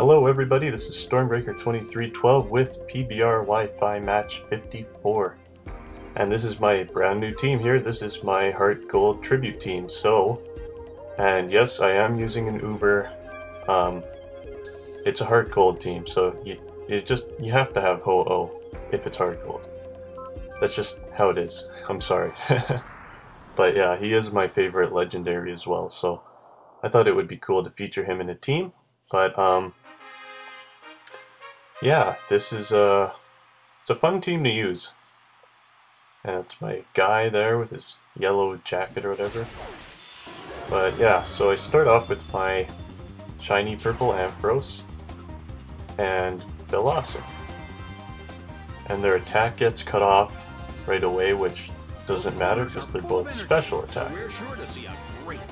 Hello everybody, this is Stormbreaker2312 with PBR Wi-Fi match 54. And this is my brand new team here. This is my Heart Gold tribute team. And yes, I am using an Uber. It's a Heart Gold team, so you have to have Ho-Oh if it's Heart Gold. That's just how it is. I'm sorry. But yeah, he is my favorite legendary as well, so I thought it would be cool to feature him in a team. But yeah, this is it's a fun team to use. And it's my guy there with his yellow jacket or whatever. But yeah, so I start off with my shiny purple Ampharos and Blossom. And their attack gets cut off right away, which doesn't matter because they're both special attacks.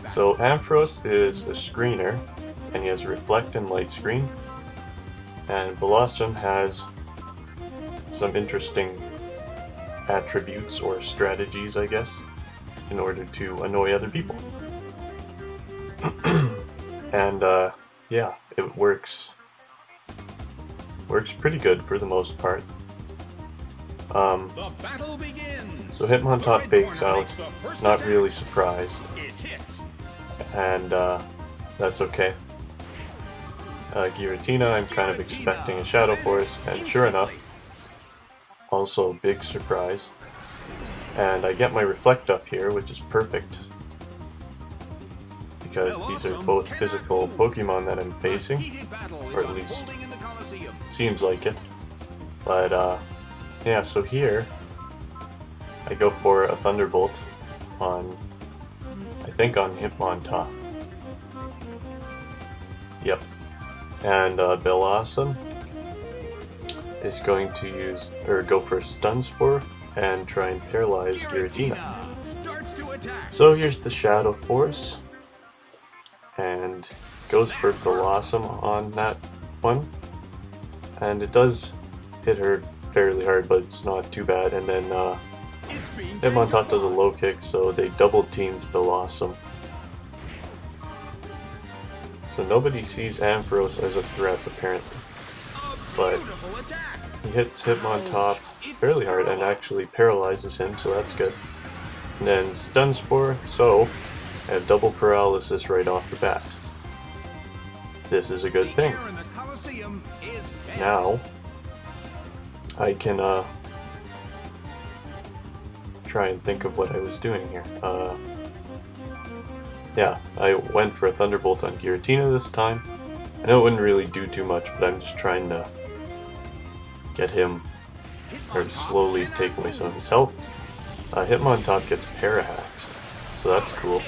So Ampharos is a screener, and he has Reflect and Light Screen. And Blossom has some interesting attributes or strategies, I guess, in order to annoy other people. And yeah, it works pretty good for the most part. So Hitmontop fakes out, not really surprised, and that's okay. Giratina, I'm kind of expecting a Shadow Force, and sure enough, also a big surprise. And I get my Reflect up here, which is perfect, because these are both physical Pokemon that I'm facing, or at least seems like it. But yeah, so here I go for a Thunderbolt on, I think on Hitmontop. Yep. And Blossom is going to go for Stun Spore and try and paralyze Giratina. So here's the Shadow Force, and goes for Blossom on that one, and it does hit her fairly hard, but it's not too bad. And then Hitmontop does a low kick, so they double teamed Blossom. So nobody sees Ampharos as a threat apparently, but he hits Hitmontop fairly hard and actually paralyzes him, so that's good. And then Stun Spore, so I have double paralysis right off the bat. This is a good thing. Now I can try and think of what I was doing here. Yeah, I went for a Thunderbolt on Giratina this time. I know it wouldn't really do too much, but I'm just trying to get him, or slowly take away some of his health. Hitmontop gets Parahaxed, so that's cool.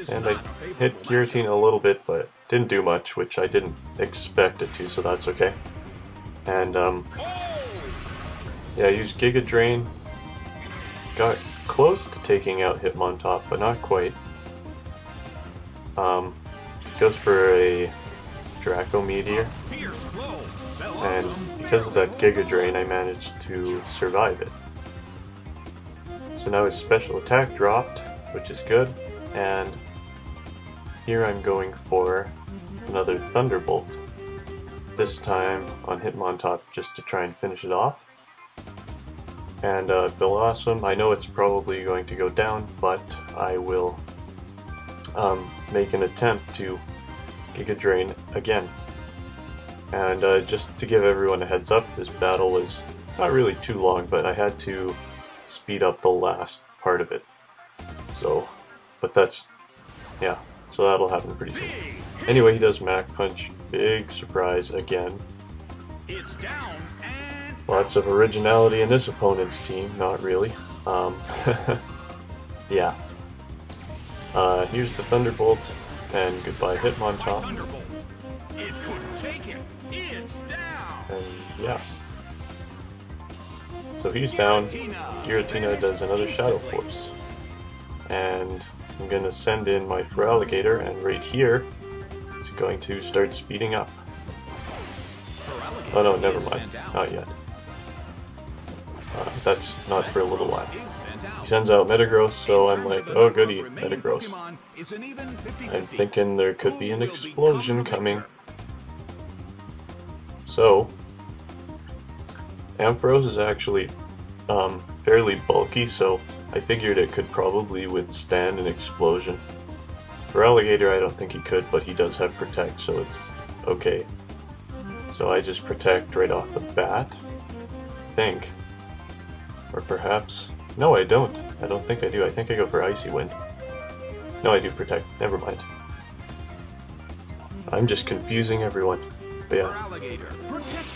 And I hit Giratina a little bit, but didn't do much, which I didn't expect it to, so that's okay. And yeah, I used Giga Drain. Got close to taking out Hitmontop, but not quite. Goes for a Draco Meteor, and because of that Giga Drain, I managed to survive it. So now his special attack dropped, which is good, and here I'm going for another Thunderbolt, this time on Hitmontop just to try and finish it off. And Blossom, I know it's probably going to go down, but I will make an attempt to Giga Drain again. And just to give everyone a heads up, this battle was not really too long, but I had to speed up the last part of it. So, but that's, yeah, so that'll happen pretty soon. Anyway, he does Mach Punch, big surprise again. Lots of originality in this opponent's team, not really. Yeah. Here's the Thunderbolt, and goodbye Hitmontop. And yeah. So he's down. Giratina does another Shadow Force. And I'm gonna send in my Feraligatr, and right here, it's going to start speeding up. Oh no, never mind. Not yet. That's not for a little while. He sends out Metagross, so I'm like, oh goody, Metagross. I'm thinking there could be an explosion coming. So, Ampharos is actually fairly bulky, so I figured it could probably withstand an explosion. For Alligator, I don't think he could, but he does have Protect, so it's okay. So I just Protect right off the bat, I think. Or perhaps... no, I don't. I don't think I do. I think I go for Icy Wind. No, I do Protect. Never mind. I'm just confusing everyone. But yeah,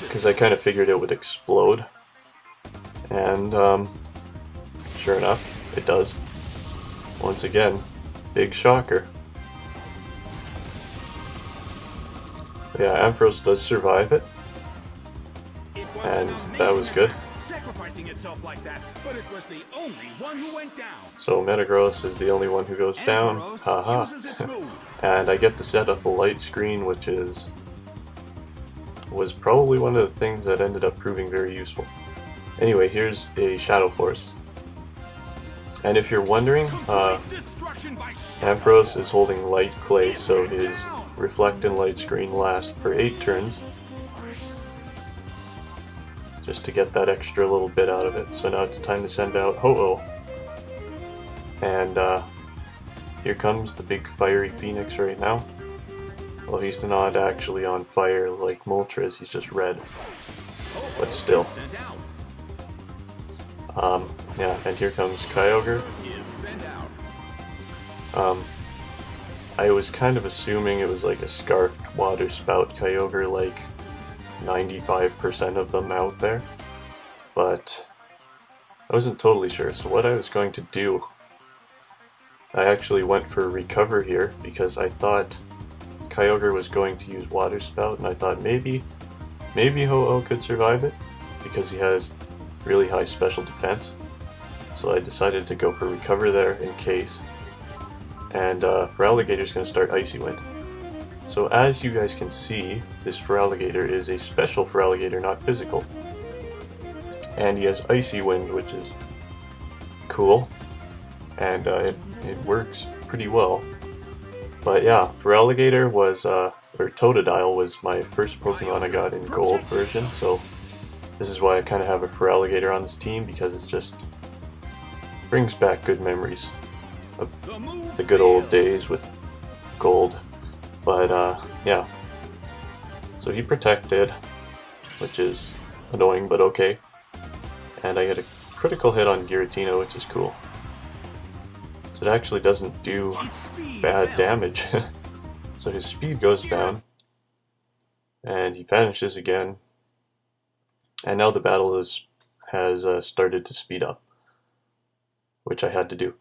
because I kind of figured it would explode. And, sure enough, it does. Once again, big shocker. Yeah, Ampharos does survive it, and that was good. So Metagross is the only one who goes down, haha. And I get to set up a light screen, which was probably one of the things that ended up proving very useful. Anyway, here's a Shadow Force. And if you're wondering, Ampharos is holding Light Clay, so his Reflect and Light Screen last for 8 turns. Just to get that extra little bit out of it. So now it's time to send out Ho-Oh. And here comes the big fiery Phoenix right now. Well, he's not actually on fire like Moltres, he's just red. But still. Yeah, and here comes Kyogre. I was kind of assuming it was like a scarfed water spout Kyogre, like 95% of them out there, but I wasn't totally sure. So what I was going to do, I actually went for Recover here because I thought Kyogre was going to use Water Spout, and I thought maybe Ho-Oh could survive it because he has really high special defense. So I decided to go for Recover there in case. And Feraligator's going to start Icy Wind. So as you guys can see, this Feraligator is a special Feraligator, not physical. And he has Icy Wind, which is cool. And it works pretty well. But yeah, Feraligator was, or Totodile was my first Pokemon I got in Gold version, so this is why I kind of have a Feraligator on this team, because it's just brings back good memories of the good old days with Gold. But yeah, so he Protected, which is annoying but okay, and I get a critical hit on Giratina, which is cool. So it actually doesn't do bad damage. So his speed goes down, and he vanishes again, and now the battle has started to speed up, which I had to do.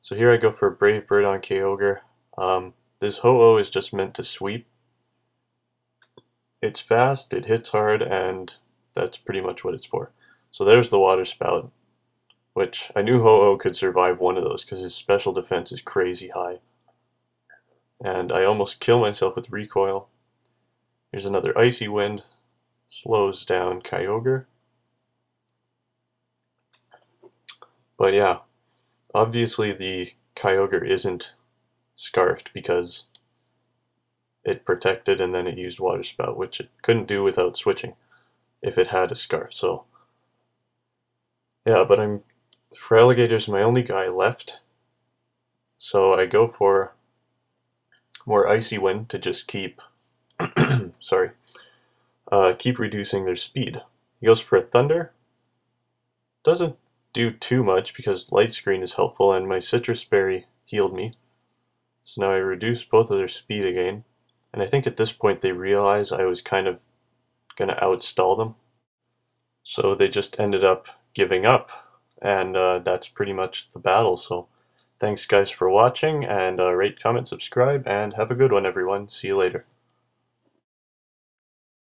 So here I go for a Brave Bird on Kyogre. This Ho-Oh is just meant to sweep. It's fast, it hits hard, and that's pretty much what it's for. So there's the Water Spout, which I knew Ho-Oh could survive one of those because his special defense is crazy high. And I almost kill myself with Recoil. Here's another Icy Wind, slows down Kyogre. But yeah, obviously the Kyogre isn't scarfed because it Protected and then it used Water Spout, which it couldn't do without switching if it had a scarf. So yeah, but Feraligator's my only guy left, so I go for more Icy Wind to just keep sorry, keep reducing their speed. He goes for a Thunder. Doesn't do too much because Light Screen is helpful and my Citrus Berry healed me. So now I reduce both of their speed again, and I think at this point they realize I was kind of gonna outstall them. So they just ended up giving up, and that's pretty much the battle. So thanks guys for watching, and rate, comment, subscribe, and have a good one everyone. See you later.